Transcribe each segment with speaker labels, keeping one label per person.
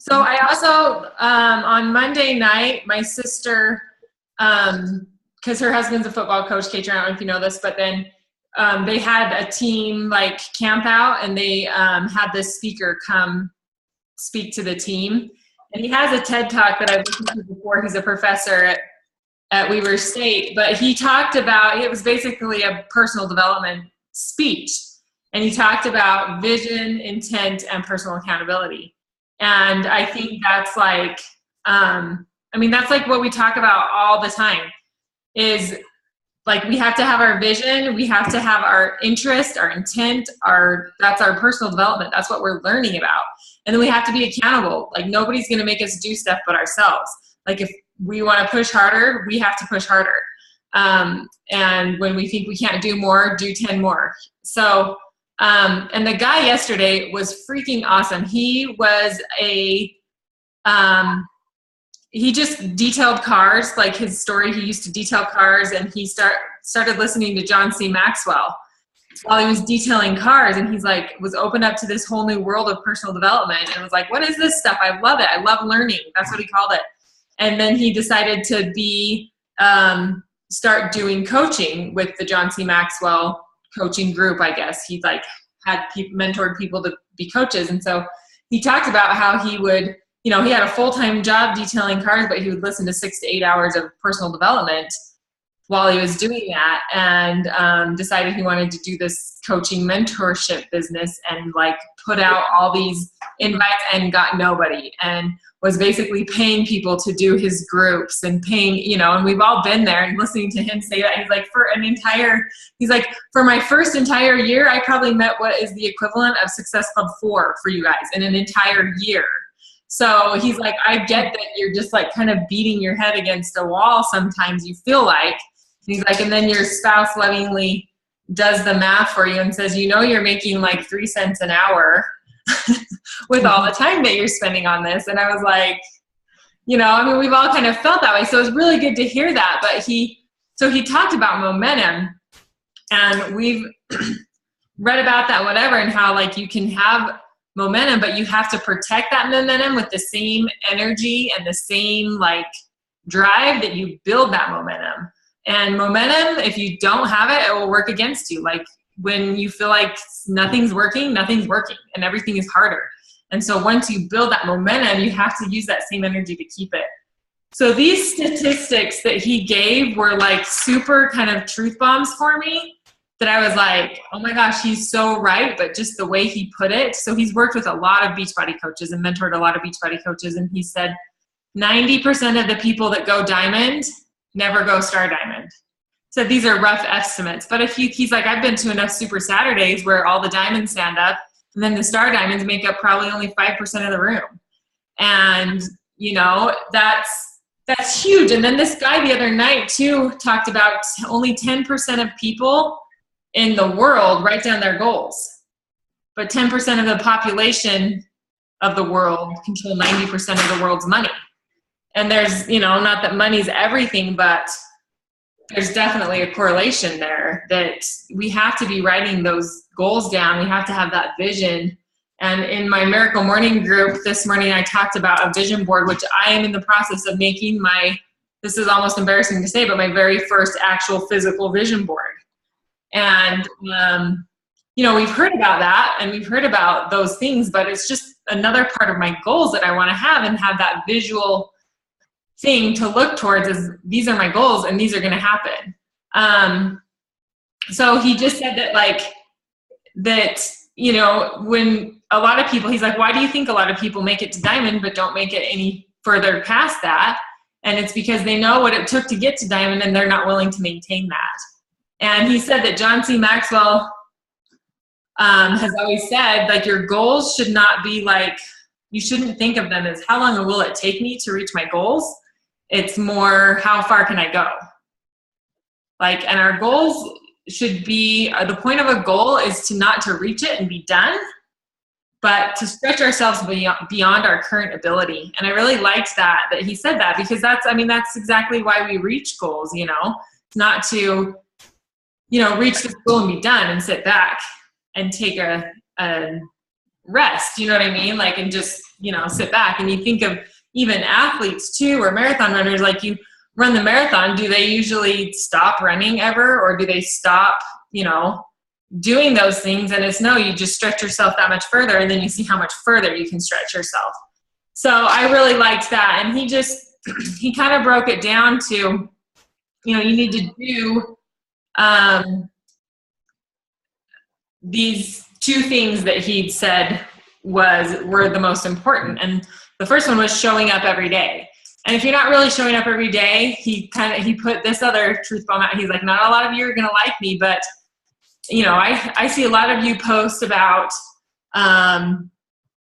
Speaker 1: So I also, on Monday night, my sister, because her husband's a football coach, Kate, I don't know if you know this, but then they had a team like camp out, and they had this speaker come speak to the team. And he has a TED Talk that I've listened to before. He's a professor at Weber State, but he talked about, it was basically a personal development speech. And he talked about vision, intent, and personal accountability. And I think that's like, that's like what we talk about all the time is like, we have to have our vision, we have to have our interest, our intent, that's our personal development. That's what we're learning about. And then we have to be accountable. Like, nobody's going to make us do stuff but ourselves. Like, if we want to push harder, we have to push harder. And when we think we can't do more, do 10 more. So, and the guy yesterday was freaking awesome. He was he just detailed cars, like his story. He used to detail cars, and he started listening to John C. Maxwell while he was detailing cars. And he's like, was opened up to this whole new world of personal development, and was like, what is this stuff? I love it. I love learning. That's what he called it. And then he decided to start doing coaching with the John C. Maxwell coaching group, I guess. He like had mentored people to be coaches. And so he talked about how he would, he had a full-time job detailing cars, but he would listen to 6 to 8 hours of personal development while he was doing that, and decided he wanted to do this coaching mentorship business, and like put out all these invites and got nobody, and was basically paying people to do his groups and paying, and we've all been there and listening to him say that. He's like, for my first entire year, I probably met what is the equivalent of Success Club 4 for you guys in an entire year. So he's like, I get that you're just like kind of beating your head against a wall sometimes, you feel like. And he's like, and then your spouse lovingly does the math for you and says, you're making like 3 cents an hour with all the time that you're spending on this. And I was like, we've all kind of felt that way. So it was really good to hear that. But he talked about momentum, and we've read about that, whatever, and how like you can have momentum, but you have to protect that momentum with the same energy and the same like drive that you build that momentum. And momentum, if you don't have it, it will work against you. Like when you feel like nothing's working, and everything is harder. And so once you build that momentum, you have to use that same energy to keep it. So these statistics that he gave were like super kind of truth bombs for me, that I was like, oh my gosh, he's so right, but just the way he put it. So he's worked with a lot of Beachbody coaches and mentored a lot of Beachbody coaches, and he said 90% of the people that go diamond never go star diamond. So these are rough estimates, but he's like, I've been to enough Super Saturdays where all the diamonds stand up, and then the star diamonds make up probably only 5% of the room. And that's huge. And then this guy the other night too talked about only 10% of people in the world write down their goals, but 10% of the population of the world control 90% of the world's money. And there's, not that money's everything, but there's definitely a correlation there, that we have to be writing those goals down. We have to have that vision. And in my Miracle Morning group this morning, I talked about a vision board, which I am in the process of making this is almost embarrassing to say, but my very first actual physical vision board. And, we've heard about that, and we've heard about those things, but it's just another part of my goals that I want to have, and have that visual thing to look towards is, these are my goals and these are going to happen. So he just said that when a lot of people, he's like, why do you think a lot of people make it to diamond but don't make it any further past that? And it's because they know what it took to get to diamond, and they're not willing to maintain that. And he said that John C. Maxwell has always said, like, your goals should not be like, you shouldn't think of them as how long will it take me to reach my goals. It's more, how far can I go? Like, and our goals should be, the point of a goal is not to reach it and be done, but to stretch ourselves beyond our current ability. And I really liked that he said that, because that's exactly why we reach goals, It's not to, reach this goal and be done and sit back and take a rest, you know what I mean? Like, and just, you know, sit back. And you think of even athletes too, or marathon runners, like you run the marathon, do they usually stop running ever? Or do they stop, you know, doing those things? And it's no, you just stretch yourself that much further, and then you see how much further you can stretch yourself. So I really liked that. And he kind of broke it down to, you know, you need to do these two things that he'd said were the most important. And the first one was showing up every day. And if you're not really showing up every day, he put this other truth bomb out. He's like, not a lot of you are going to like me, but you know, I see a lot of you post about,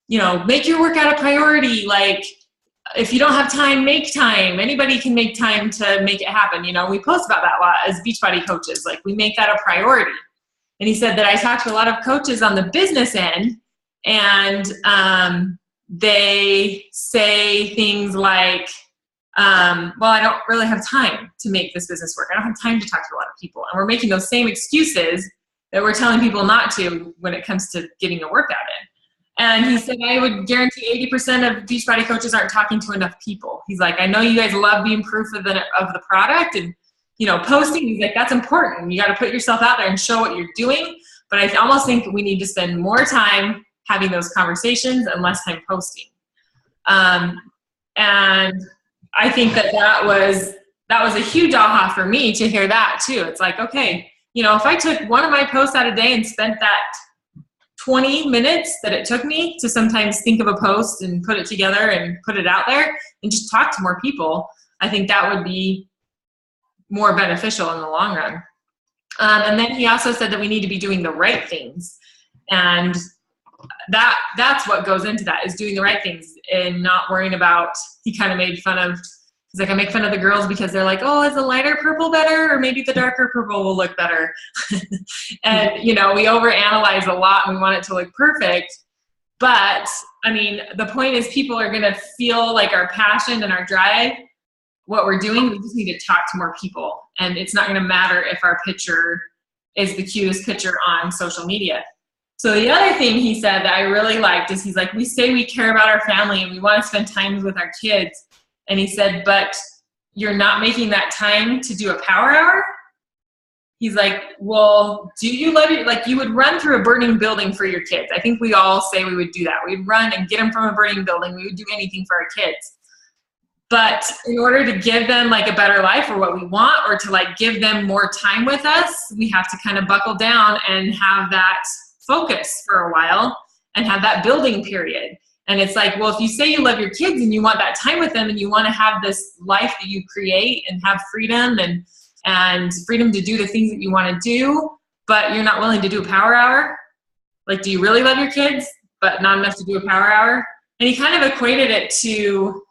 Speaker 1: you know, make your workout a priority. Like, if you don't have time, make time. Anybody can make time to make it happen. You know, we post about that a lot as Beachbody coaches. Like, we make that a priority. And he said that I talked to a lot of coaches on the business end, and they say things like, well, I don't really have time to make this business work. I don't have time to talk to a lot of people. And we're making those same excuses that we're telling people not to when it comes to getting a workout in. And he said, I would guarantee 80% of Beachbody coaches aren't talking to enough people. He's like, I know you guys love being proof of the product and, you know, posting. He's like, that's important. You got to put yourself out there and show what you're doing. But I almost think we need to spend more time having those conversations and less time posting. And I think that was a huge aha for me to hear that too. It's like, okay, you know, if I took one of my posts out a day and spent that 20 minutes that it took me to sometimes think of a post and put it together and put it out there and just talk to more people, I think that would be more beneficial in the long run. And then he also said that we need to be doing the right things. And that's what goes into that, is doing the right things and not worrying about, he kind of made fun of, he's like, I make fun of the girls because they're like, oh, is the lighter purple better? Or maybe the darker purple will look better. And, you know, we overanalyze a lot and we want it to look perfect. But, I mean, the point is people are going to feel like our passion and our drive, what we're doing, we just need to talk to more people. And it's not going to matter if our picture is the cutest picture on social media. So the other thing he said that I really liked is he's like, we say we care about our family and we want to spend time with our kids. And he said, but you're not making that time to do a power hour? He's like, well, do you love your, like, you would run through a burning building for your kids. I think we all say we would do that. We'd run and get them from a burning building. We would do anything for our kids. But in order to give them like a better life or what we want, or to like give them more time with us, we have to kind of buckle down and have that focus for a while and have that building period. And it's like, well, if you say you love your kids and you want that time with them and you want to have this life that you create and have freedom and freedom to do the things that you want to do, but you're not willing to do a power hour, like, do you really love your kids, but not enough to do a power hour? And he kind of equated it to,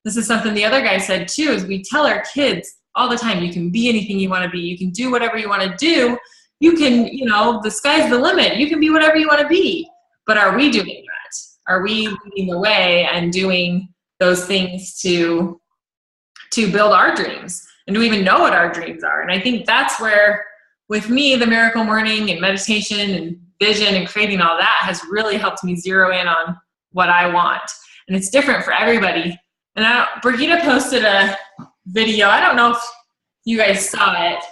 Speaker 1: this is something the other guy said too, is we tell our kids all the time, you can be anything you want to be. You can do whatever you want to do. You can, you know, the sky's the limit. You can be whatever you want to be. But are we doing that? Are we leading the way and doing those things to build our dreams? And do we even know what our dreams are? And I think that's where, with me, the Miracle Morning and meditation and vision and creating all that has really helped me zero in on what I want. And it's different for everybody. And Brigitte posted a video. I don't know if you guys saw it.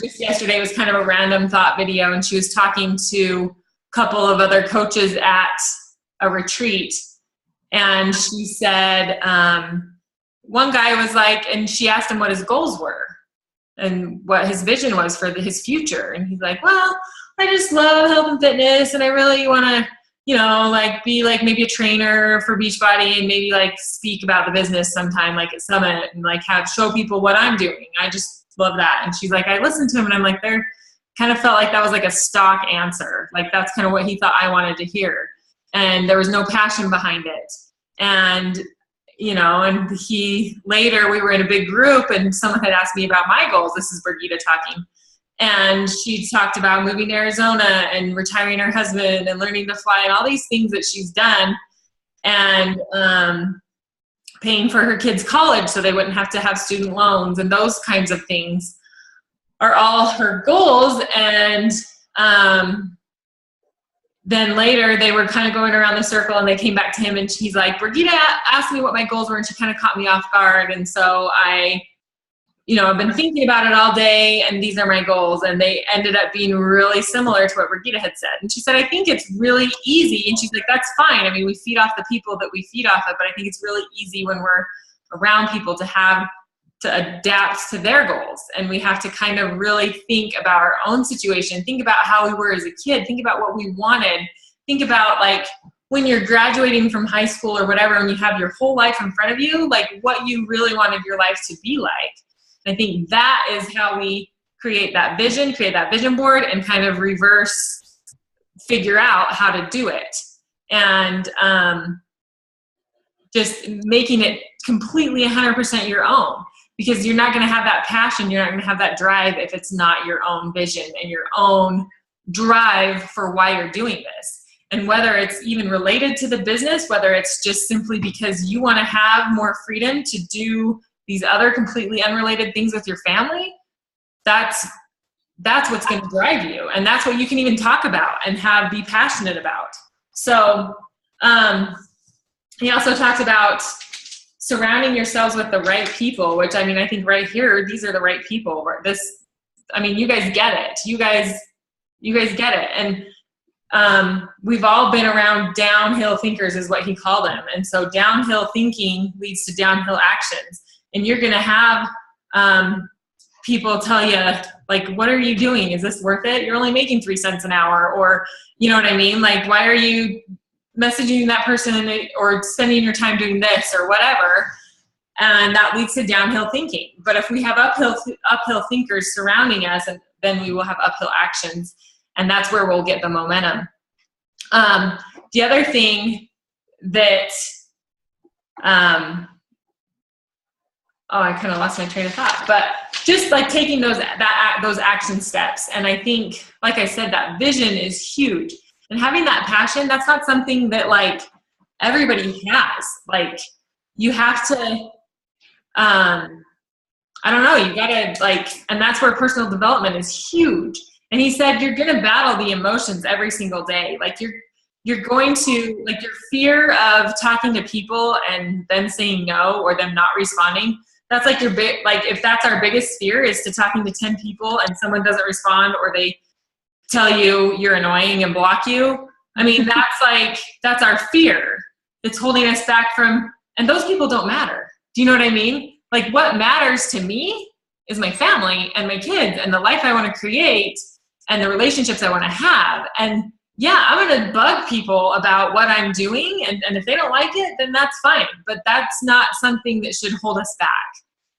Speaker 1: Just yesterday, it was kind of a random thought video, and she was talking to a couple of other coaches at a retreat. And she said, one guy was like, and she asked him what his goals were and what his vision was for his future. And he's like, well, I just love health and fitness, and I really want to, you know, like be like maybe a trainer for Beachbody and maybe like speak about the business sometime, like at Summit, and like show people what I'm doing. I just love that. And she's like, I listened to him and I'm like, there kind of felt like that was like a stock answer. Like that's kind of what he thought I wanted to hear. And there was no passion behind it. And, you know, and later we were in a big group and someone had asked me about my goals. This is Brigitte talking. And she talked about moving to Arizona and retiring her husband and learning to fly and all these things that she's done, and paying for her kids' college so they wouldn't have to have student loans, and those kinds of things are all her goals. And then later they were kind of going around the circle and they came back to him and he's like, Brigitte asked me what my goals were and she kind of caught me off guard. And so I've been thinking about it all day and these are my goals. And they ended up being really similar to what Brigitte had said. And she said, I think it's really easy. And she's like, that's fine. I mean, we feed off the people that we feed off of, but I think it's really easy when we're around people to adapt to their goals. And we have to kind of really think about our own situation, think about how we were as a kid, think about what we wanted, think about like when you're graduating from high school or whatever, and you have your whole life in front of you, like what you really wanted your life to be like. I think that is how we create that vision board and kind of reverse figure out how to do it. And just making it completely 100% your own. Because you're not going to have that passion, you're not going to have that drive if it's not your own vision and your own drive for why you're doing this. And whether it's even related to the business, whether it's just simply because you want to have more freedom to do these other completely unrelated things with your family, that's what's going to drive you. And that's what you can even talk about and be passionate about. So he also talks about surrounding yourselves with the right people, which I mean, I think right here, these are the right people. You guys get it. You guys get it. And we've all been around downhill thinkers is what he called them. And so downhill thinking leads to downhill actions. And you're going to have people tell you, like, what are you doing? Is this worth it? You're only making 3 cents an hour. Or, you know what I mean? Like, why are you messaging that person or spending your time doing this or whatever? And that leads to downhill thinking. But if we have uphill thinkers surrounding us, then we will have uphill actions. And that's where we'll get the momentum. The other thing that, I kind of lost my train of thought, but just like taking those action steps. And I think, like I said, that vision is huge. And having that passion, that's not something that like everybody has. Like you have to, you gotta like, and that's where personal development is huge. And he said, you're going to battle the emotions every single day. Like you're going to, like your fear of talking to people and them saying no or them not responding. That's like if that's our biggest fear is to talking to 10 people and someone doesn't respond or they tell you you're annoying and block you. I mean, that's our fear that's holding us back from, and those people don't matter. Do you know what I mean? Like what matters to me is my family and my kids and the life I want to create and the relationships I want to have. And yeah, I'm going to bug people about what I'm doing. And if they don't like it, then that's fine. But that's not something that should hold us back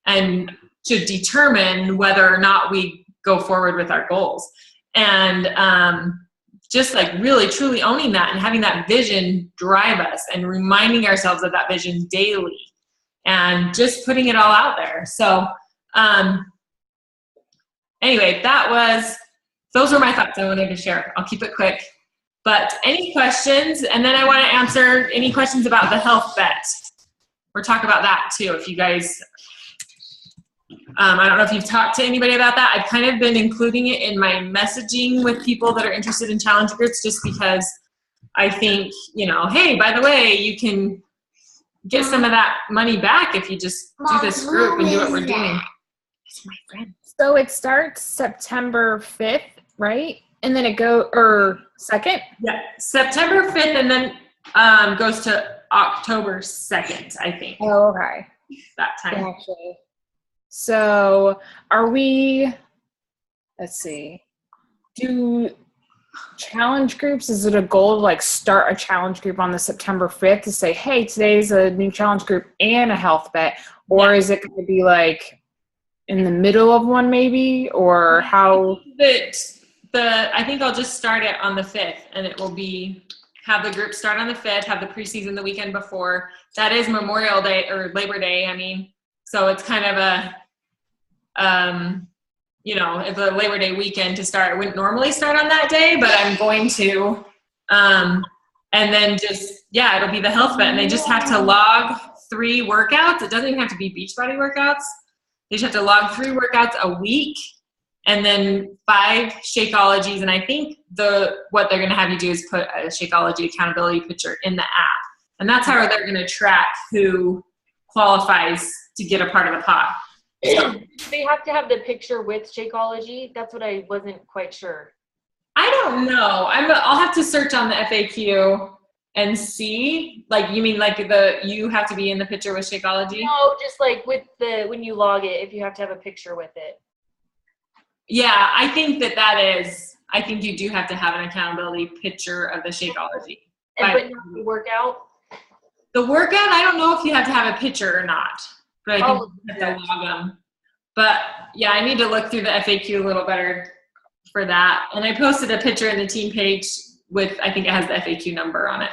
Speaker 1: and should determine whether or not we go forward with our goals. And just like really truly owning that and having that vision drive us and reminding ourselves of that vision daily and just putting it all out there. So anyway, those were my thoughts I wanted to share. I'll keep it quick. But any questions? And then I want to answer any questions about the health bet. Or talk about that too, if you guys, I don't know if you've talked to anybody about that. I've kind of been including it in my messaging with people that are interested in challenge groups just because I think, hey, by the way, you can get some of that money back if you just do this group and do what we're doing. It's my friend.
Speaker 2: So it starts September 5th, right? And then it or 2nd?
Speaker 1: Yeah, September 5th and then goes to October 2nd, I think.
Speaker 2: Oh, okay.
Speaker 1: That time.
Speaker 2: Actually. So let's see, do challenge groups, is it a goal to like start a challenge group on the September 5th to say, hey, today's a new challenge group and a health bet? Or is it going to be like in the middle of one maybe? Or how?
Speaker 1: I think I'll just start it on the 5th and it will be, have the group start on the 5th, have the preseason the weekend before. That is Memorial Day or Labor Day, so it's kind of a, it's a Labor Day weekend to start. I wouldn't normally start on that day, but I'm going to. And then it'll be the health bet. And they just have to log 3 workouts. It doesn't even have to be Beachbody workouts. They just have to log 3 workouts a week and then 5 Shakeologies. And I think what they're going to have you do is put a Shakeology accountability picture in the app. And that's how they're going to track who qualifies to get a part of the pot. So,
Speaker 3: they have to have the picture with Shakeology. That's what I wasn't quite sure.
Speaker 1: I don't know. I'll have to search on the FAQ and see. Like, you mean like you have to be in the picture with Shakeology?
Speaker 3: No, just like with when you log it, if you have to have a picture with it.
Speaker 1: Yeah, I think I think you do have to have an accountability picture of the Shakeology.
Speaker 3: But not the workout?
Speaker 1: The workout, I don't know if you have to have a picture or not, but I think you have to log them. But yeah, I need to look through the FAQ a little better for that. And I posted a picture in the team page I think it has the FAQ number on it.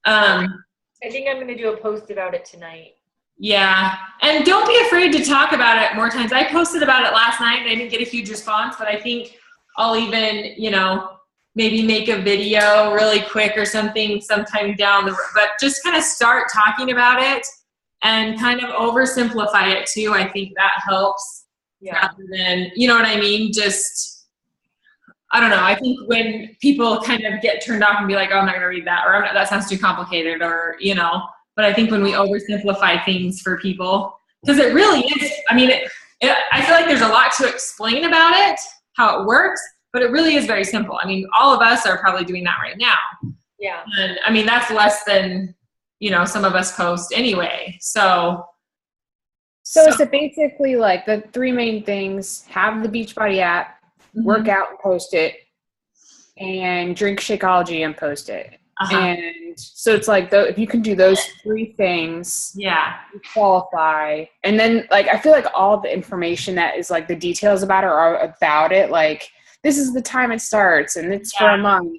Speaker 3: I think I'm going to do a post about it tonight.
Speaker 1: Yeah. And don't be afraid to talk about it more times. I posted about it last night and I didn't get a huge response, but I think I'll even, maybe make a video really quick or something sometime down the road, but just kind of start talking about it and kind of oversimplify it too. I think that helps.
Speaker 3: Yeah.
Speaker 1: Rather than, you know what I mean? Just, I don't know. I think when people kind of get turned off and be like, oh, I'm not going to read that, or that sounds too complicated, or, but I think when we oversimplify things for people, because it really is, I mean, I feel like there's a lot to explain about it, how it works, but it really is very simple. I mean, all of us are probably doing that right now.
Speaker 3: Yeah.
Speaker 1: And I mean, that's less than, some of us post anyway. So
Speaker 2: is it basically like the 3 main things: have the Beachbody app, work out and post it, and drink Shakeology and post it.
Speaker 1: Uh-huh.
Speaker 2: And so it's like, if you can do those 3 things, you qualify. And then like, I feel like all the information that is like the details about it are about it. Like, this is the time it starts and it's for a month.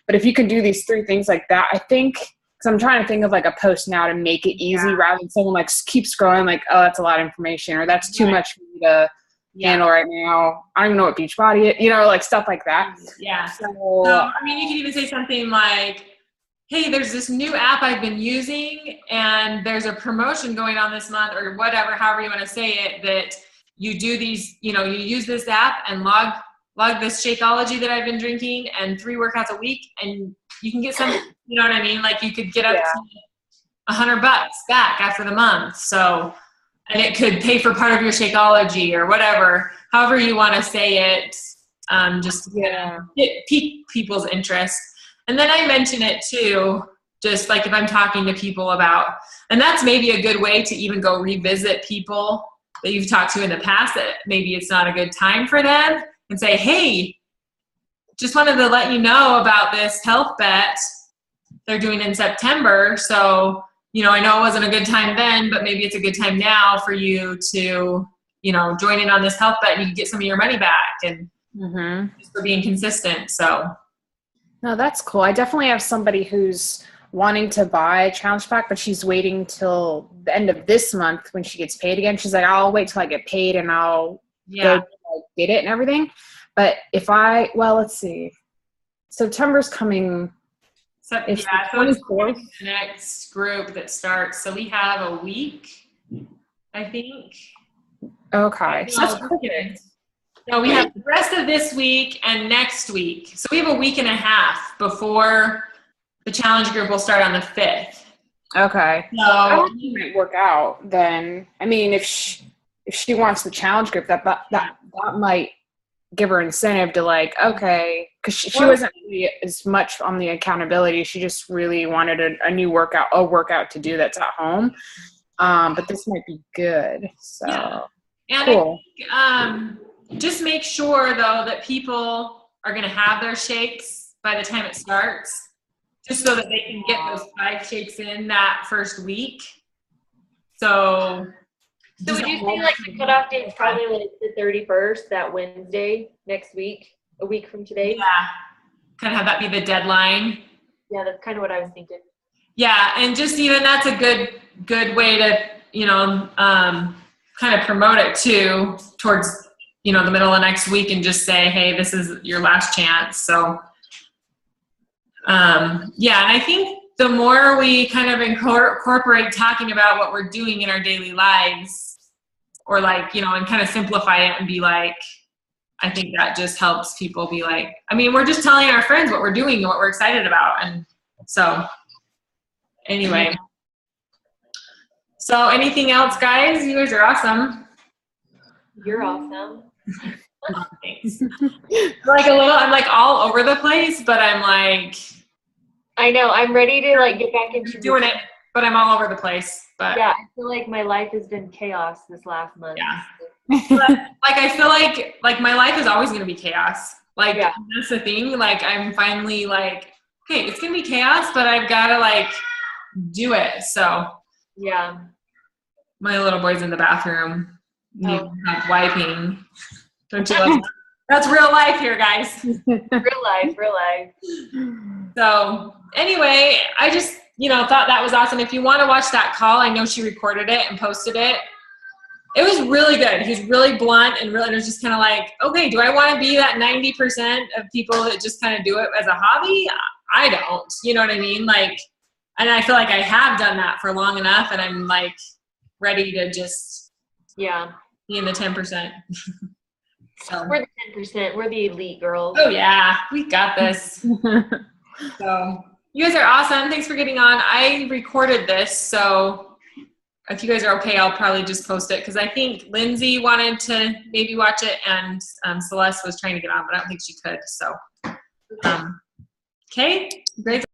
Speaker 2: But if you can do these 3 things like that, I think, because I'm trying to think of like a post now to make it easy rather than someone like keep scrolling like, oh, that's a lot of information, or that's too much for me to handle right now. I don't even know what Beachbody is, like stuff like that.
Speaker 1: Yeah. So, I mean, you could even say something like, hey, there's this new app I've been using and there's a promotion going on this month, or whatever, however you want to say it, that you do these, you use this app and log this Shakeology that I've been drinking and 3 workouts a week, and you can get some, you know what I mean? Like, you could get up to $100 back after the month. So, and it could pay for part of your Shakeology or whatever, however you want to say it, just to pique people's interest. And then I mention it too, just like if I'm talking to people about, and that's maybe a good way to even go revisit people that you've talked to in the past that maybe it's not a good time for them, and say, hey, just wanted to let you know about this health bet they're doing in September. So, I know it wasn't a good time then, but maybe it's a good time now for you to, join in on this health bet and you can get some of your money back, and just for being consistent. So.
Speaker 2: No, that's cool. I definitely have somebody who's wanting to buy a challenge pack, but she's waiting till the end of this month when she gets paid again. She's like, I'll wait till I get paid and I'll go get it and everything. But let's see. September's coming.
Speaker 1: So it's the next group that starts. So we have a week, I think.
Speaker 2: Okay. So that's perfect.
Speaker 1: No, we have the rest of this week and next week. So we have a week and a half before the challenge group will start on the 5th.
Speaker 2: Okay.
Speaker 1: So
Speaker 2: I don't think it might work out then. I mean, if she wants the challenge group, that might give her incentive to like, okay, because she wasn't really as much on the accountability. She just really wanted a workout to do that's at home. But this might be good. So
Speaker 1: and
Speaker 2: cool.
Speaker 1: I think, just make sure though that people are going to have their shakes by the time it starts, just so that they can get those 5 shakes in that first week. So
Speaker 3: would you say like the cutoff date is probably like the 31st, that Wednesday next week, a week from today?
Speaker 1: Yeah. Kind of have that be the deadline.
Speaker 3: Yeah, that's kind of what I was thinking.
Speaker 1: Yeah, and just even that's a good way to, kind of promote it too towards, the middle of next week, and just say, hey, this is your last chance. So, and I think the more we kind of incorporate talking about what we're doing in our daily lives, or like, and kind of simplify it and be like, I think that just helps people be like, I mean, we're just telling our friends what we're doing and what we're excited about. And so anyway, so anything else, guys? You guys are awesome.
Speaker 3: You're awesome.
Speaker 1: Thanks. Like a little, I'm like all over the place, but I'm like,
Speaker 3: I know. I'm ready to like get back into
Speaker 1: doing it, but I'm all over the place. But
Speaker 3: yeah, I feel like my life has been chaos this last month.
Speaker 1: yeah. But, like I feel like my life is always gonna be chaos. Like
Speaker 3: Yeah.
Speaker 1: that's the thing. Like I'm finally like, okay, it's gonna be chaos, but I've gotta like do it. So
Speaker 3: Yeah.
Speaker 1: my little boy's in the bathroom, need
Speaker 3: Oh.
Speaker 1: like wiping. Don't you love that? That's real life here, guys.
Speaker 3: Real life.
Speaker 1: So anyway, I just, thought that was awesome. If you want to watch that call, I know she recorded it and posted it. It was really good. He was really blunt and really, it was just kind of like, okay, do I want to be that 90% of people that just kind of do it as a hobby? I don't, you know what I mean? Like, and I feel like I have done that for long enough and I'm like ready to just be in the 10%. So.
Speaker 3: We're the 10%. We're the elite girls.
Speaker 1: Oh yeah, we got this. So you guys are awesome. Thanks for getting on. I recorded this, so if you guys are okay, I'll probably just post it because I think Lindsay wanted to maybe watch it and Celeste was trying to get on, but I don't think she could. So, okay, great.